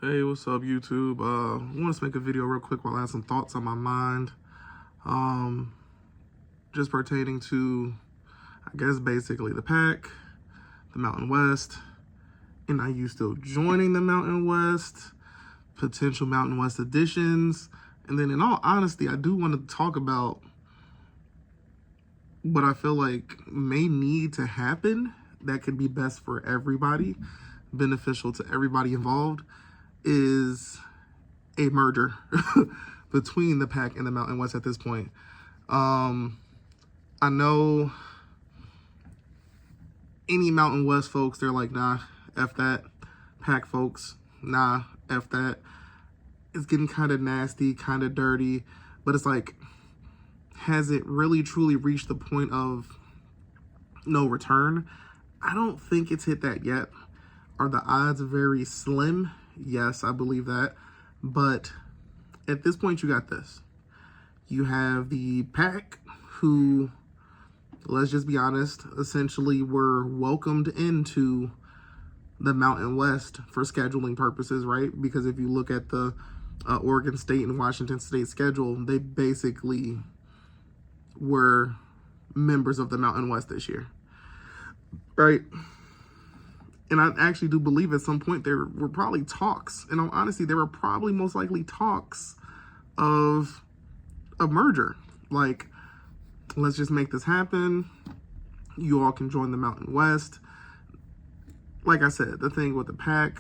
Hey, what's up, YouTube? I want to make a video real quick while I have some thoughts on my mind. Um, just pertaining to, I guess, basically the PAC, the Mountain West, and are you still joining the Mountain West, potential Mountain West additions, and then in all honesty, I do want to talk about what I feel like may need to happen that could be best for everybody, beneficial to everybody involved, is a merger between the PAC and the Mountain West at this point. I know any Mountain West folks, they're like, nah, F that. PAC folks, nah, F that. It's getting kind of nasty, kind of dirty, but it's like, has it really truly reached the point of no return? I don't think it's hit that yet. Are the odds very slim? Yes, I believe that. But at this point, you got this. You have the PAC who, let's just be honest, essentially were welcomed into the Mountain West for scheduling purposes, right? Because if you look at the Oregon State and Washington State schedule, they basically were members of the Mountain West this year, right? And I actually do believe at some point there were probably talks, and honestly, there were probably most likely talks of a merger. Like, let's just make this happen. You all can join the Mountain West. Like I said, the thing with the PAC,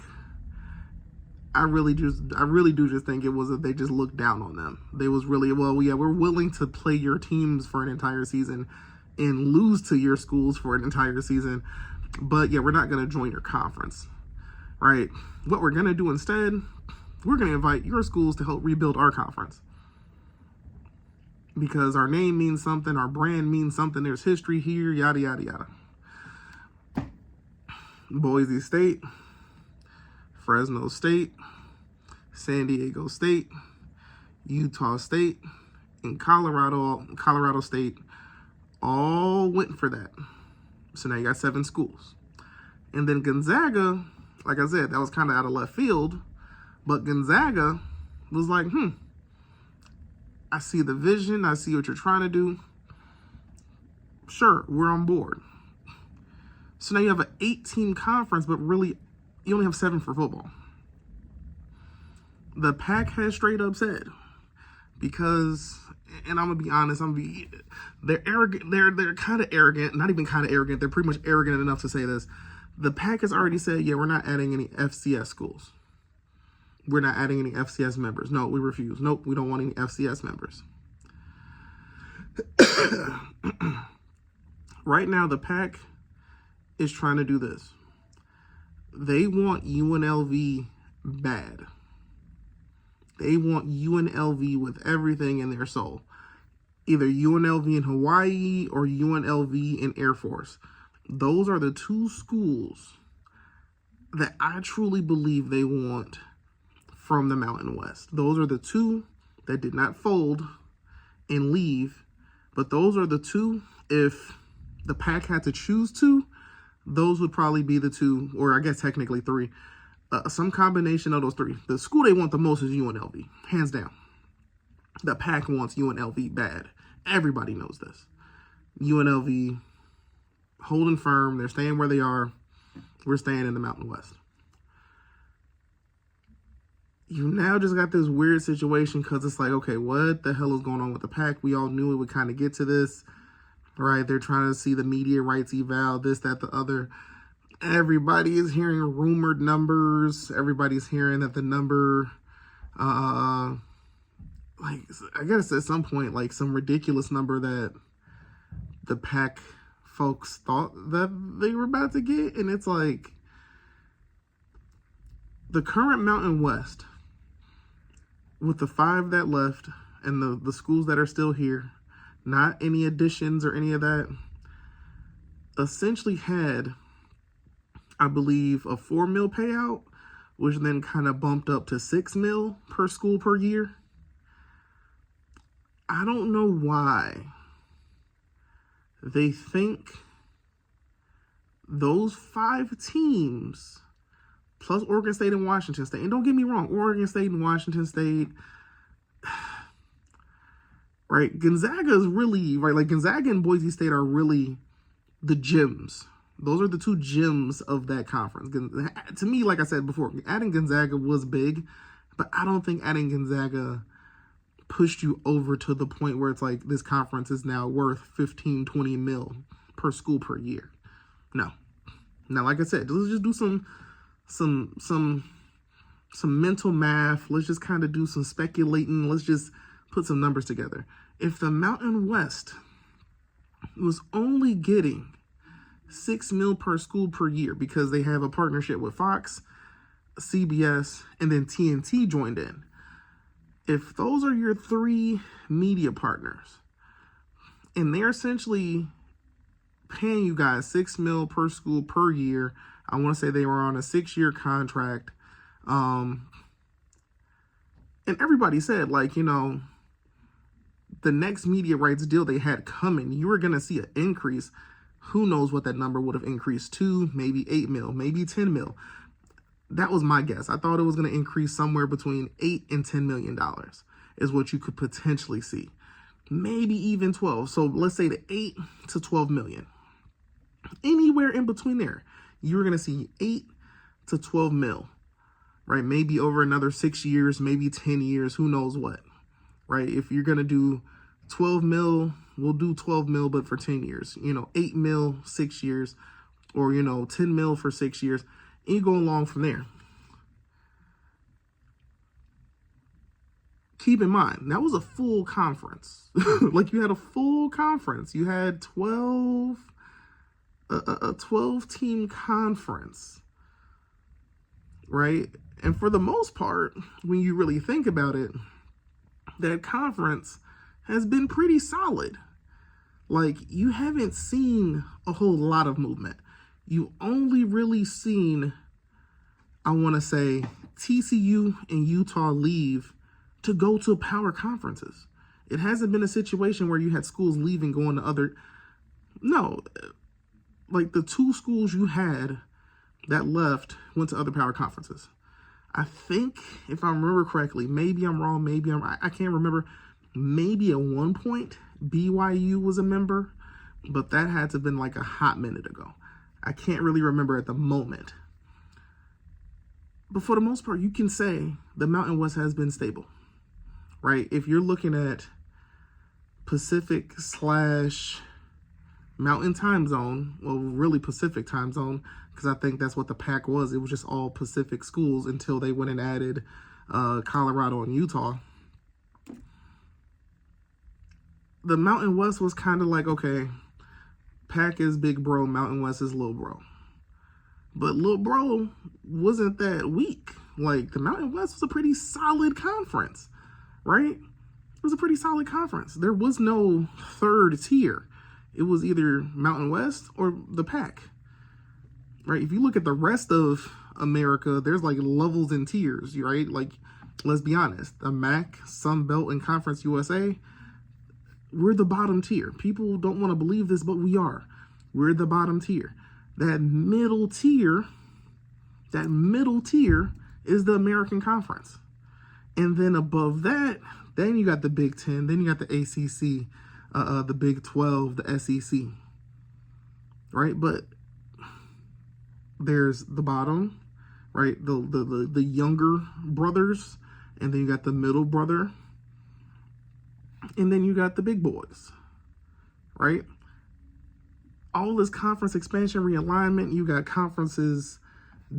I really do just think it was that they just looked down on them. They was really, well, yeah, we're willing to play your teams for an entire season and lose to your schools for an entire season, but yeah, we're not going to join your conference, right? What we're going to do instead, we're going to invite your schools to help rebuild our conference. Because our name means something, our brand means something, there's history here, yada, yada, yada. Boise State, Fresno State, San Diego State, Utah State, and Colorado State all went for that. So now you got 7 schools. And then Gonzaga, like I said, that was kind of out of left field, but Gonzaga was like, I see the vision, I see what you're trying to do. Sure, we're on board. So now you have an 8-team conference, but really, you only have 7 for football. The PAC has straight up said, because, and I'm gonna be honest, they're arrogant. They're kind of arrogant, not even kind of arrogant. They're pretty much arrogant enough to say this. The PAC has already said, yeah, we're not adding any FCS schools. We're not adding any FCS members. No, we refuse. Nope, we don't want any FCS members. Right now, the PAC is trying to do this. They want UNLV bad. They want UNLV with everything in their soul. Either UNLV in Hawaii or UNLV in Air Force. Those are the 2 schools that I truly believe they want from the Mountain West. Those are the 2 that did not fold and leave. But those are the 2, if the PAC had to choose 2, those would probably be the 2, or I guess technically 3. Some combination of those 3. The school they want the most is UNLV, hands down. The PAC wants UNLV bad. Everybody knows this. UNLV holding firm. They're staying where they are. We're staying in the Mountain West. You now just got this weird situation because it's like, okay, what the hell is going on with the PAC? We all knew it would kind of get to this, right? They're trying to see the media rights eval, this, that, the other. Everybody is hearing rumored numbers. Everybody's hearing that the number, like, I guess at some point, like some ridiculous number that the PAC folks thought that they were about to get. And it's like, the current Mountain West, with the 5 that left and the schools that are still here, not any additions or any of that, essentially had, I believe, a $4 million payout, which then kind of bumped up to $6 million per school per year. I don't know why they think those 5 teams plus Oregon State and Washington State. And don't get me wrong, Oregon State and Washington State, right? Gonzaga is really, right, like Gonzaga and Boise State are really the gems. Those are the two gems of that conference. To me, like I said before, adding Gonzaga was big, but I don't think adding Gonzaga pushed you over to the point where it's like this conference is now worth 15, 20 mil per school per year. No. Now, like I said, let's just do some mental math. Let's just kind of do some speculating. Let's just put some numbers together. If the Mountain West was only getting 6 mil per school per year because they have a partnership with Fox, CBS, and then TNT joined in. If those are your 3 media partners, and they're essentially paying you guys 6 mil per school per year, I want to say they were on a 6-year contract, and everybody said, like, you know, the next media rights deal they had coming, you were going to see an increase. Who knows what that number would have increased to? Maybe 8 mil, maybe 10 mil. That was my guess. I thought it was going to increase somewhere between $8 and $10 million is what you could potentially see. Maybe even 12. So let's say the 8 to 12 million. Anywhere in between there, you're going to see 8 to 12 mil, right? Maybe over another 6 years, maybe 10 years, who knows what, right? If you're going to do 12 mil, we'll do 12 mil, but for 10 years, 8 mil, 6 years, or, 10 mil for 6 years. And you go along from there. Keep in mind, that was a full conference. Like, you had a full conference. You had a 12-team conference, right? And for the most part, when you really think about it, that conference has been pretty solid. Like, you haven't seen a whole lot of movement. You only really seen, I want to say, TCU and Utah leave to go to power conferences. It hasn't been a situation where you had schools leaving, going to other. No, like the 2 schools you had that left went to other power conferences. I think, if I remember correctly, maybe I'm wrong, I can't remember. Maybe at one point BYU was a member, but that had to have been like a hot minute ago. I can't really remember at the moment. But for the most part, you can say the Mountain West has been stable, right? If you're looking at Pacific / Mountain time zone, well, really Pacific time zone, because I think that's what the PAC was. It was just all Pacific schools until they went and added Colorado and Utah. The Mountain West was kind of like, okay, PAC is big bro, Mountain West is little bro. But little bro wasn't that weak. Like, the Mountain West was a pretty solid conference, right? It was a pretty solid conference. There was no third tier. It was either Mountain West or the PAC, right? If you look at the rest of America, there's like levels and tiers, right? Like, let's be honest, the MAC, Sun Belt, and Conference USA, we're the bottom tier. People don't want to believe this, but we are. We're the bottom tier. That middle tier is the American Conference. And then above that, then you got the Big Ten, then you got the ACC, the Big 12, the SEC, right? But there's the bottom, right? The younger brothers, and then you got the middle brother, and then you got the big boys, right? All this conference expansion, realignment, you got conferences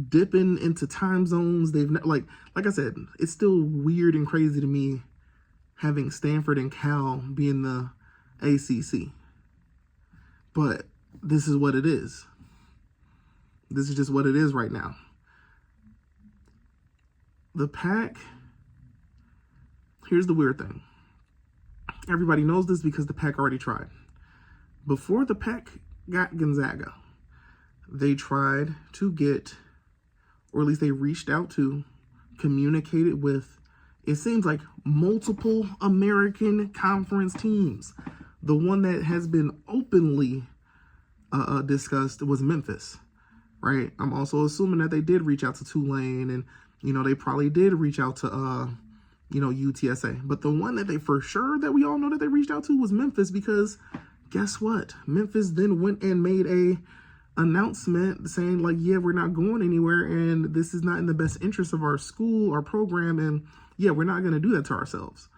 dipping into time zones. They've like I said, it's still weird and crazy to me having Stanford and Cal be in the ACC. But this is what it is. This is just what it is right now. The PAC, here's the weird thing. Everybody knows this because the PAC already tried. Before the PAC got Gonzaga, they tried to get, or at least they reached out to, communicated with, it seems like, multiple American Conference teams. The one that has been openly discussed was Memphis, right? I'm also assuming that they did reach out to Tulane, and, they probably did reach out to, UTSA. But the one that they for sure that we all know that they reached out to was Memphis, because guess what? Memphis then went and made a announcement saying, like, yeah, we're not going anywhere, and this is not in the best interest of our school, our program, and yeah, we're not going to do that to ourselves.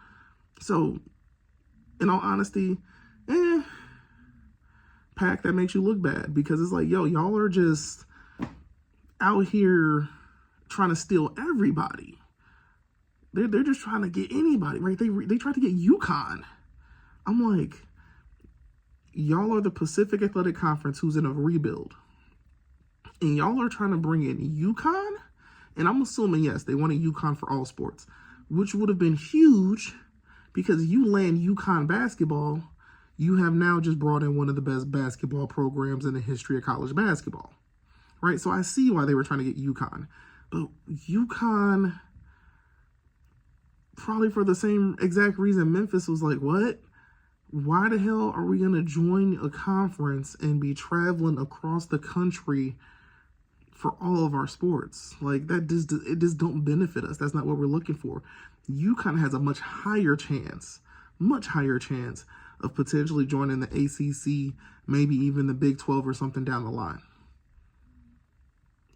So, in all honesty, PAC, that makes you look bad, because it's like, yo, y'all are just out here trying to steal everybody. They're just trying to get anybody, right? They tried to get UConn. I'm like, y'all are the Pacific Athletic Conference, who's in a rebuild, and y'all are trying to bring in UConn. And I'm assuming, yes, they wanted UConn for all sports, which would have been huge, because you land UConn basketball, you have now just brought in one of the best basketball programs in the history of college basketball, right? So I see why they were trying to get UConn. But UConn, probably for the same exact reason Memphis was like, what? Why the hell are we going to join a conference and be traveling across the country for all of our sports? Like, it just don't benefit us. That's not what we're looking for. UConn has a much higher chance of potentially joining the ACC, maybe even the Big 12 or something down the line,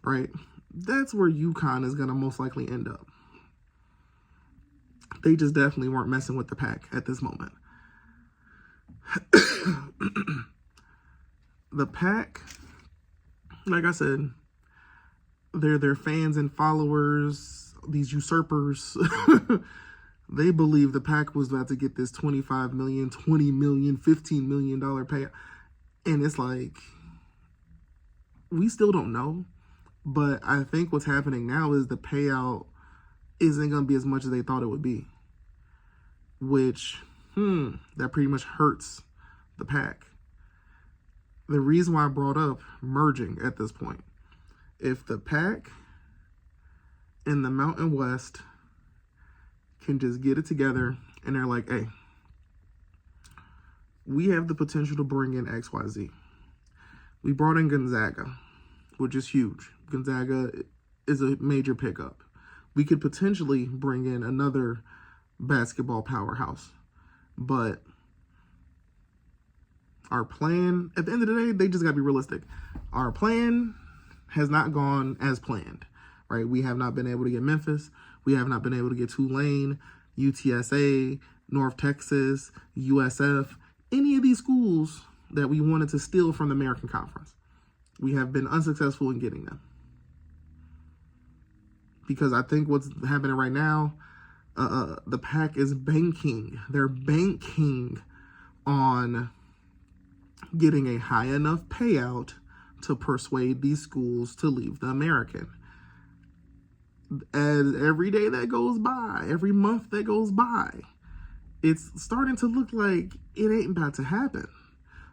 right? That's where UConn is going to most likely end up. They just definitely weren't messing with the PAC at this moment. The PAC, like I said, they're their fans and followers, these usurpers. They believe the PAC was about to get this $25 million, $20 million, $15 million payout. And it's like, we still don't know. But I think what's happening now is the payout isn't going to be as much as they thought it would be. Which, that pretty much hurts the PAC. The reason why I brought up merging at this point, if the PAC and the Mountain West can just get it together and they're like, hey, we have the potential to bring in XYZ. We brought in Gonzaga, which is huge. Gonzaga is a major pickup. We could potentially bring in another basketball powerhouse. But our plan, at the end of the day, they just got to be realistic. Our plan has not gone as planned, right? We have not been able to get Memphis. We have not been able to get Tulane, UTSA, North Texas, USF, any of these schools that we wanted to steal from the American Conference. We have been unsuccessful in getting them. Because I think what's happening right now, the PAC is banking. They're banking on getting a high enough payout to persuade these schools to leave the American. As every day that goes by, every month that goes by, it's starting to look like it ain't about to happen.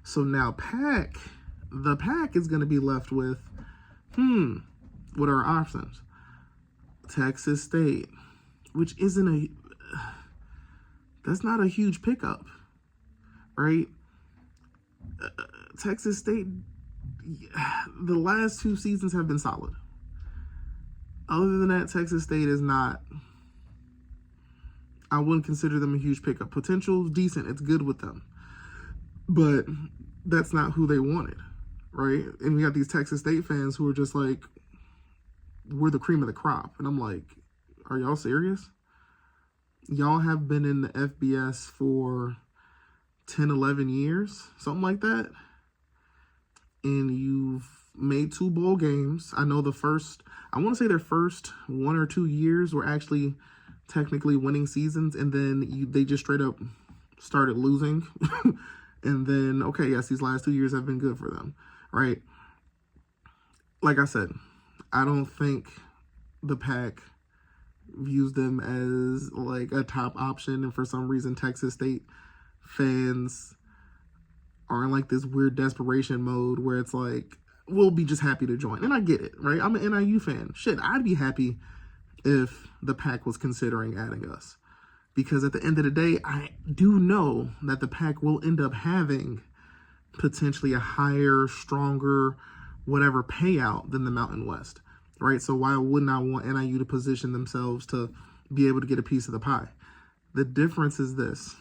So now the PAC is going to be left with, what are our options? Texas State, which isn't that's not a huge pickup, right? Texas State, the last 2 seasons have been solid. Other than that, Texas State is not, I wouldn't consider them a huge pickup. Potential is decent. It's good with them. But that's not who they wanted, right? And we got these Texas State fans who are just like, we're the cream of the crop. And I'm like, are y'all serious? Y'all have been in the FBS for 10, 11 years, something like that. And you've made 2 bowl games. I know I want to say their first 1 or 2 years were actually technically winning seasons. And then they just straight up started losing. And then, okay, yes, these last 2 years have been good for them, right? Like I said, I don't think the PAC views them as like a top option. And for some reason, Texas State fans are in like this weird desperation mode where it's like, we'll be just happy to join. And I get it, right? I'm an NIU fan. Shit, I'd be happy if the PAC was considering adding us. Because at the end of the day, I do know that the PAC will end up having potentially a higher, stronger, whatever payout than the Mountain West, right? So why wouldn't I want NIU to position themselves to be able to get a piece of the pie? The difference is this.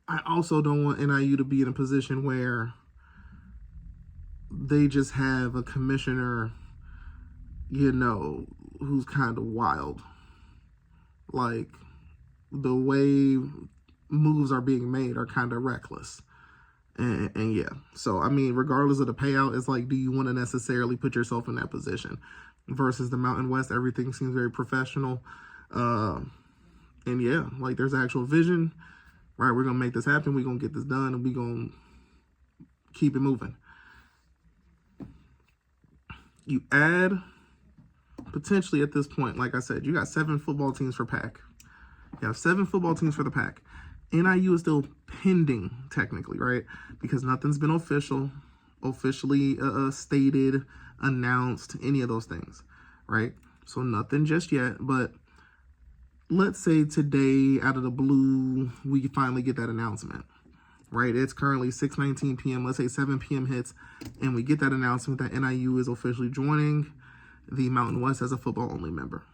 I also don't want NIU to be in a position where they just have a commissioner, who's kind of wild. Like, the way moves are being made are kind of reckless. And yeah, so I mean, regardless of the payout, it's like, do you want to necessarily put yourself in that position? Versus the Mountain West, everything seems very professional. And yeah, like, there's actual vision, right? We're going to make this happen. We're going to get this done, and we're going to keep it moving. You add, potentially at this point, like I said, you got 7 football teams for PAC. You have 7 football teams for the PAC. NIU is still pending, technically, right? Because nothing's been officially stated, announced, any of those things, right? So nothing just yet, but let's say today, out of the blue, we finally get that announcement, right? It's currently 6:19 p.m. Let's say 7 p.m. hits, and we get that announcement that NIU is officially joining the Mountain West as a football-only member.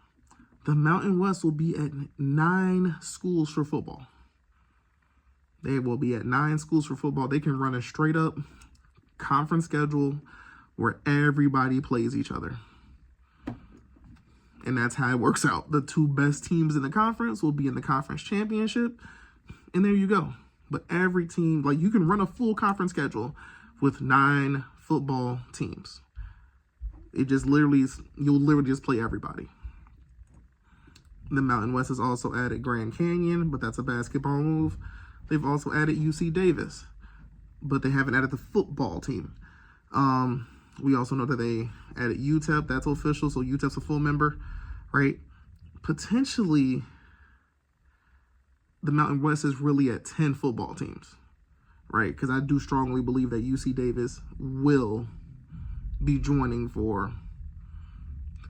The Mountain West will be at 9 schools for football. They will be at 9 schools for football. They can run a straight-up conference schedule where everybody plays each other. And that's how it works out. The 2 best teams in the conference will be in the conference championship. And there you go. But every team, like, you can run a full conference schedule with 9 football teams. It just literally, you'll literally just play everybody. The Mountain West has also added Grand Canyon, but that's a basketball move. They've also added UC Davis, but they haven't added the football team. We also know that they added UTEP. That's official, so UTEP's a full member, right? Potentially, the Mountain West is really at 10 football teams, right? Because I do strongly believe that UC Davis will be joining for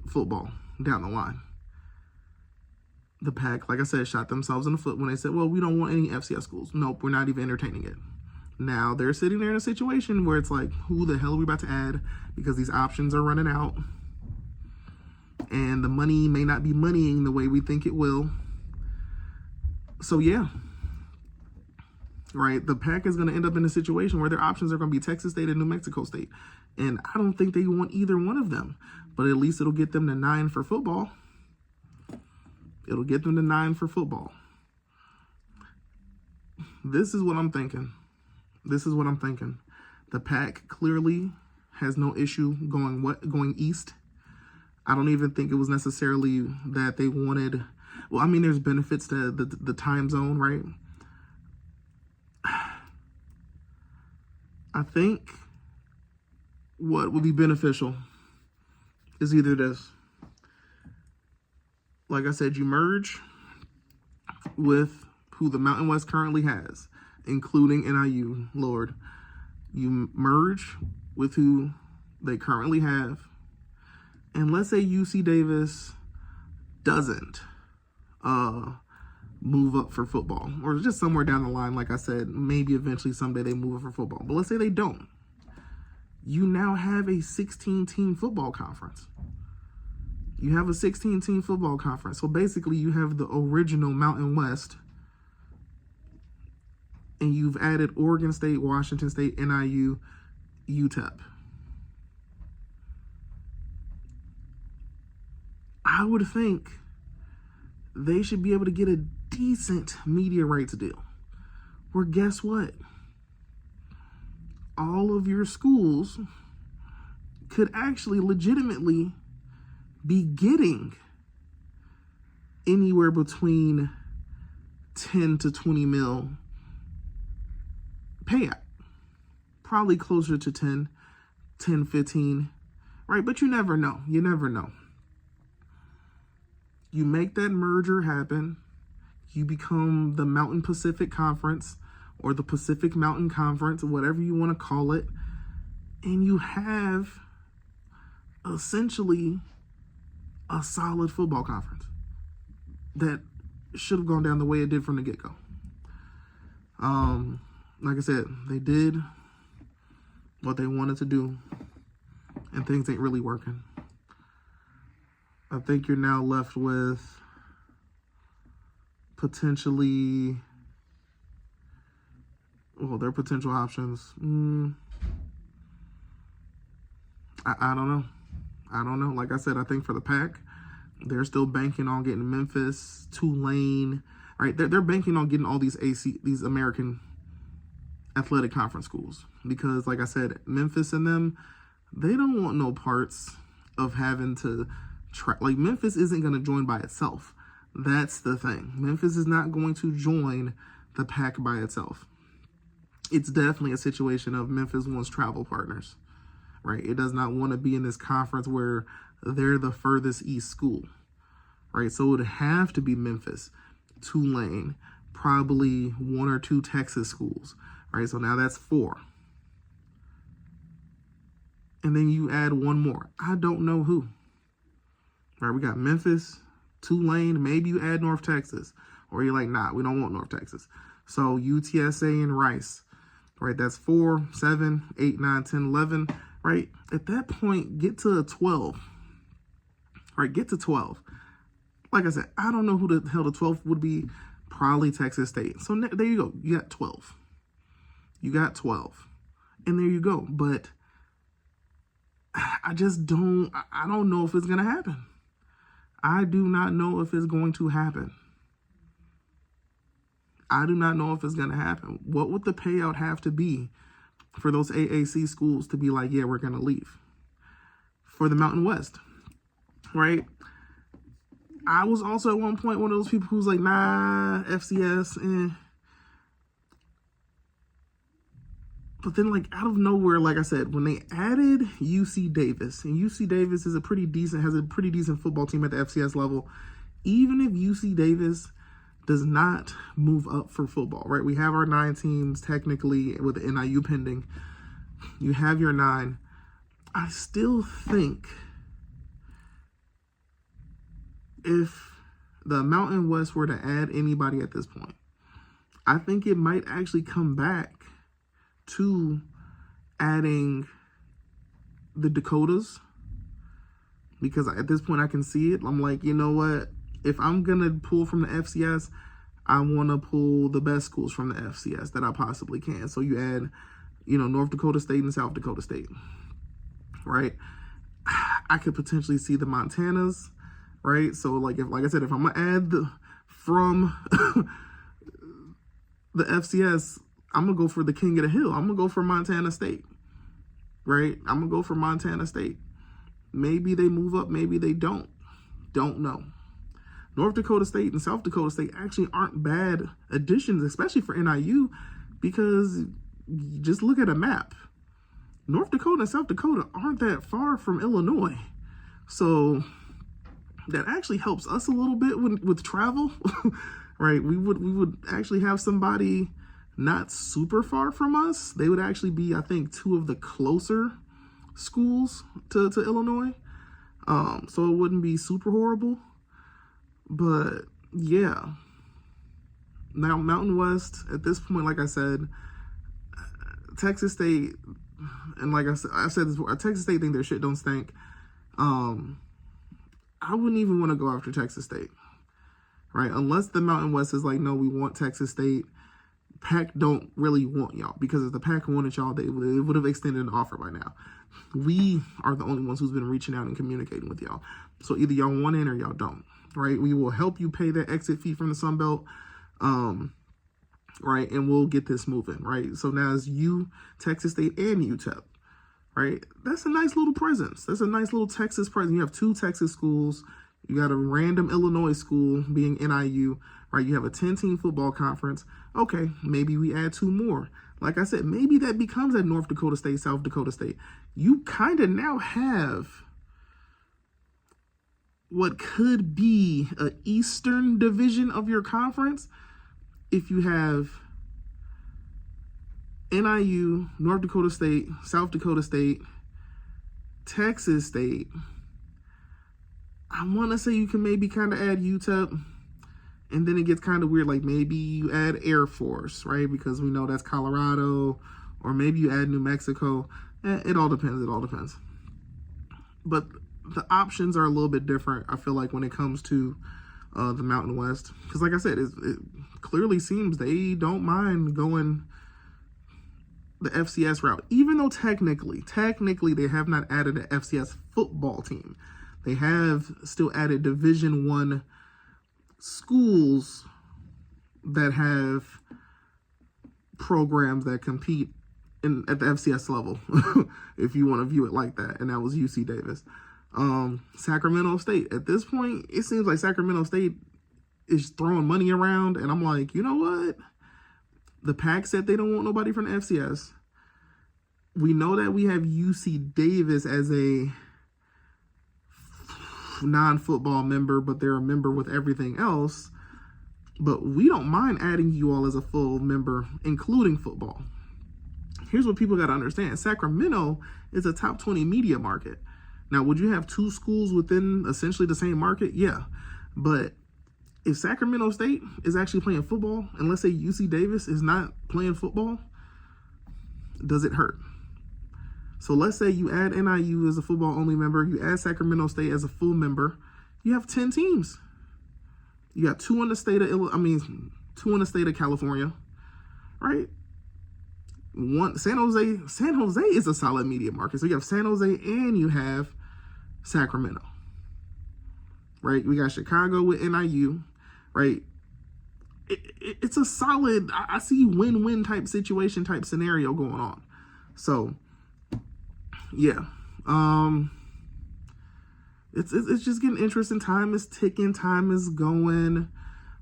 football down the line. The PAC, like I said, shot themselves in the foot when they said, well, we don't want any FCS schools. Nope, we're not even entertaining it. Now they're sitting there in a situation where it's like, who the hell are we about to add? Because these options are running out. And the money may not be moneying the way we think it will. So yeah. Right, the PAC is going to end up in a situation where their options are going to be Texas State and New Mexico State. And I don't think they want either one of them. But at least it'll get them to 9 for football. It'll get them to 9 for football. This is what I'm thinking. The PAC clearly has no issue going east. I don't even think it was necessarily that they wanted... Well, I mean, there's benefits to the time zone, right? I think what would be beneficial is either this. Like I said, you merge with who the Mountain West currently has, including NIU, Lord. You merge with who they currently have. And let's say UC Davis doesn't move up for football, or just somewhere down the line, like I said, maybe eventually someday they move up for football. But let's say they don't. You now have a 16-team football conference. You have a 16-team football conference. So basically you have the original Mountain West, and you've added Oregon State, Washington State, NIU, UTEP. I would think they should be able to get a decent media rights deal. Where guess what? All of your schools could actually legitimately be getting anywhere between 10 to 20 mil payout. Probably closer to 10, 15, right? But you never know. You never know. You make that merger happen. You become the Mountain Pacific Conference or the Pacific Mountain Conference, whatever you want to call it. And you have essentially a solid football conference that should have gone down the way it did from the get-go. Like I said, they did what they wanted to do, and things ain't really working. I think you're now left with potentially, well, their potential options. I don't know. I don't know. Like I said, I think for the PAC, they're still banking on getting Memphis, Tulane, right? They're banking on getting all these these American athletic conference schools, because like I said, Memphis and them, they don't want no parts of having to like Memphis isn't going to join by itself. That's the thing. Memphis is not going to join the PAC by itself. It's definitely a situation of Memphis wants travel partners, right? It does not want to be in this conference where they're the furthest east school, right? So it would have to be Memphis, Tulane, probably 1 or 2 Texas schools, right? So now that's 4. And then you add 1 more. I don't know who. Right, we got Memphis, Tulane, maybe you add North Texas. Or you're like, nah, we don't want North Texas. So UTSA and Rice, right? That's 4, 7, 8, 9, 10, 11, right? At that point, get to 12. Right, get to 12. Like I said, I don't know who the hell the 12th would be. Probably Texas State. So there you go. You got 12. You got 12. And there you go. But I don't know if it's going to happen. I do not know if it's going to happen. I do not know if it's going to happen. What would the payout have to be for those AAC schools to be like, yeah, we're going to leave? For the Mountain West, right? I was also at one point one of those people who's like, nah, FCS, But then, like, out of nowhere, like I said, when they added UC Davis, and UC Davis is has a pretty decent football team at the FCS level, even if UC Davis does not move up for football, right? We have our 9 teams technically with the NIU pending. You have your 9. I still think if the Mountain West were to add anybody at this point, I think it might actually come back to adding the Dakotas, because at this point I can see it. I'm like, you know what? If I'm going to pull from the FCS, I want to pull the best schools from the FCS that I possibly can. So you add, North Dakota State and South Dakota State, right? I could potentially see the Montanas, right? So like I said, if I'm going to add from the FCS, I'm going to go for the king of the hill. I'm going to go for Montana State, right? I'm going to go for Montana State. Maybe they move up, maybe they don't. Don't know. North Dakota State and South Dakota State actually aren't bad additions, especially for NIU, because just look at a map. North Dakota and South Dakota aren't that far from Illinois. So that actually helps us a little bit with travel, right? We would actually have somebody not super far from us. They would actually be, I think, 2 of the closer schools to Illinois. So it wouldn't be super horrible. But yeah, now Mountain West at this point, like I said, Texas State, and like I said this before, Texas State think their shit don't stink. I wouldn't even want to go after Texas State, right? Unless the Mountain West is like, no, we want Texas State. PAC don't really want y'all, because if the PAC wanted y'all, they would have extended an offer by now. We are the only ones who's been reaching out and communicating with y'all. So either y'all want in or y'all don't, right? We will help you pay that exit fee from the Sun Belt, right? And we'll get this moving, right? So now it's you, Texas State, and UTEP, right? That's a nice little presence. That's a nice little Texas presence. You have 2 Texas schools. You got a random Illinois school being NIU, right? You have a 10-team football conference. Okay, maybe we add 2 more. Like I said, maybe that becomes at North Dakota State, South Dakota State. You kind of now have what could be an Eastern division of your conference if you have NIU, North Dakota State, South Dakota State, Texas State. I want to say you can maybe kind of add UTEP, and then it gets kind of weird. Like maybe you add Air Force, right? Because we know that's Colorado, or maybe you add New Mexico. It all depends. It all depends. But the options are a little bit different, I feel like, when it comes to the Mountain West. Because like I said, it clearly seems they don't mind going the FCS route. Even though technically, they have not added an FCS football team. They have still added Division I schools that have programs that compete at the FCS level, if you want to view it like that. And that was UC Davis. Sacramento State. At this point, it seems like Sacramento State is throwing money around. And I'm like, you know what? The PAC said they don't want nobody from the FCS. We know that we have UC Davis as a non-football member, but they're a member with everything else. But we don't mind adding you all as a full member, including football. Here's what people got to understand. Sacramento is a top 20 media market. Now, would you have two schools within essentially the same market? Yeah. But if Sacramento State is actually playing football, and let's say UC Davis is not playing football, does it hurt? So let's say you add NIU as a football-only member, you add Sacramento State as a full member, you have 10 teams. You got two in the state of California, right? San Jose is a solid media market. So you have San Jose and you have Sacramento, right? We got Chicago with NIU, right? It's a solid, I see win-win type situation, type scenario going on. So yeah, it's just getting interesting. Time is ticking, time is going.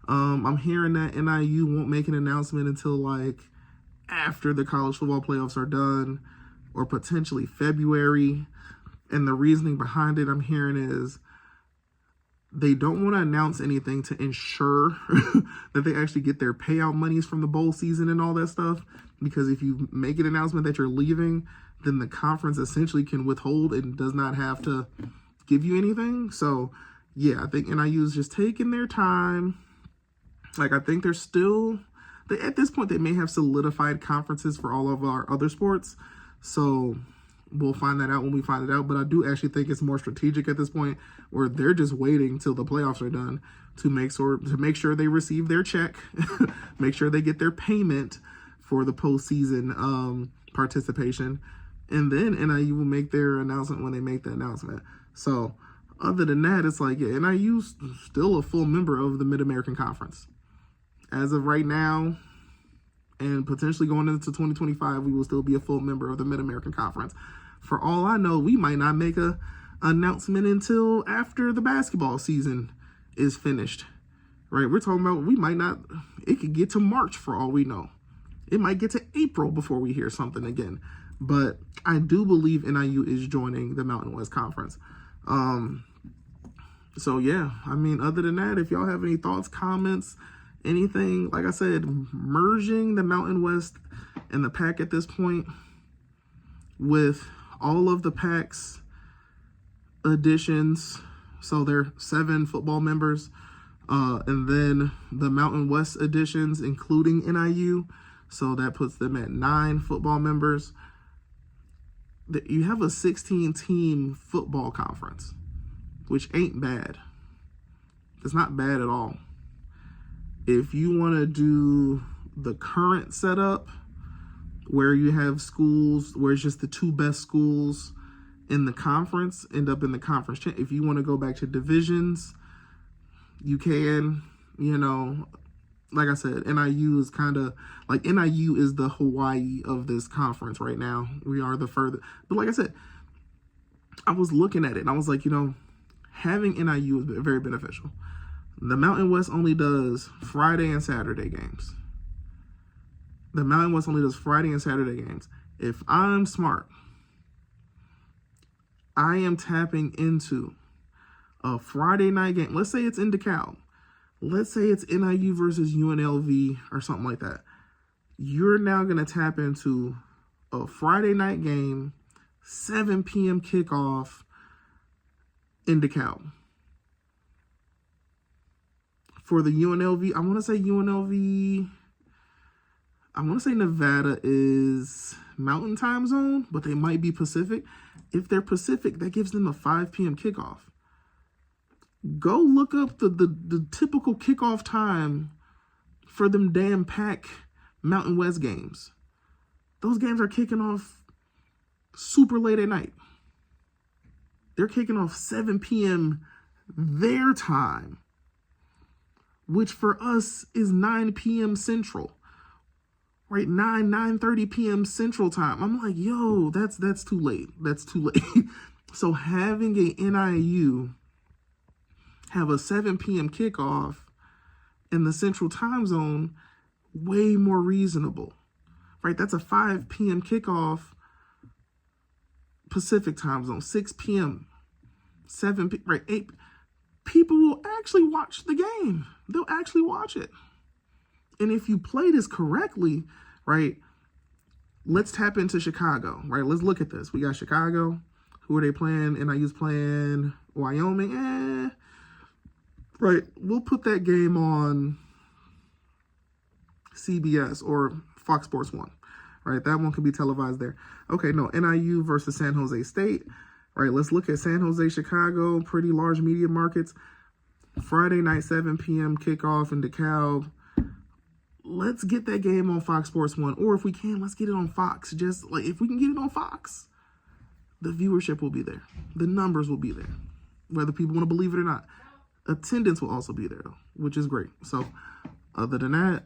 I'm hearing that NIU won't make an announcement until like after the college football playoffs are done, or potentially February. And the reasoning behind it, I'm hearing, is they don't want to announce anything to ensure that they actually get their payout monies from the bowl season and all that stuff. Because if you make an announcement that you're leaving, then the conference essentially can withhold and does not have to give you anything. So yeah, I think NIU is just taking their time. Like, I think they're still, at this point, they may have solidified conferences for all of our other sports. So we'll find that out when we find it out. But I do actually think it's more strategic at this point, where they're just waiting till the playoffs are done to make sure they receive their check, make sure they get their payment for the postseason participation. And then NIU will make their announcement when they make the announcement. So other than that, it's like, yeah, NIU's still a full member of the Mid-American Conference. As of right now, and potentially going into 2025, we will still be a full member of the Mid-American Conference. For all I know, we might not make a announcement until after the basketball season is finished, right? We're talking about, we might not, it could get to March for all we know. It might get to April before we hear something again. But I do believe NIU is joining the Mountain West Conference. So yeah, I mean, other than that, if y'all have any thoughts, comments, anything, like I said, merging the Mountain West and the PAC at this point, with all of the PAC's additions, so there are 7 football members, and then the Mountain West additions, including NIU, so that puts them at 9 football members. You have a 16-team football conference, which ain't bad. It's not bad at all. If you want to do the current setup, where you have schools where it's just the 2 best schools in the conference end up in the conference. If you want to go back to divisions, you can. You know, like I said, NIU is kind of like, NIU is the Hawaii of this conference right now. We are the further. But like I said, I was looking at it and I was like, you know, having NIU is very beneficial. The Mountain West only does Friday and Saturday games. The Mountain West only does Friday and Saturday games. If I'm smart, I am tapping into a Friday night game. Let's say it's in DeKalb. Let's say it's NIU versus UNLV or something like that. You're now going to tap into a Friday night game, 7 p.m. kickoff in DeKalb. For the UNLV, I want to say UNLV, I want to say Nevada is Mountain Time Zone, but they might be Pacific. If they're Pacific, that gives them a 5 p.m. kickoff. Go look up the typical kickoff time for them damn PAC Mountain West games. Those games are kicking off super late at night. They're kicking off 7 p.m. their time, which for us is 9 p.m. Central. Right, 9:30 p.m. Central Time. I'm like, yo, that's too late. That's too late. So having a NIU have a 7 p.m. kickoff in the Central Time Zone, way more reasonable. Right, that's a 5 p.m. kickoff Pacific Time Zone, 6 p.m., 7 p.m., right, 8. People will actually watch the game. They'll actually watch it. And if you play this correctly, right, let's tap into Chicago, right? Let's look at this. We got Chicago. Who are they playing? NIU's playing Wyoming. Right, we'll put that game on CBS or Fox Sports 1. Right, that one can be televised there. Okay, no, NIU versus San Jose State. Right, let's look at San Jose, Chicago, pretty large media markets. Friday night, 7 p.m. kickoff in DeKalb. Let's get that game on Fox Sports 1. Or if we can, let's get it on Fox. Just like if we can get it on Fox, the viewership will be there. The numbers will be there. Whether people want to believe it or not. Attendance will also be there, though, which is great. So other than that,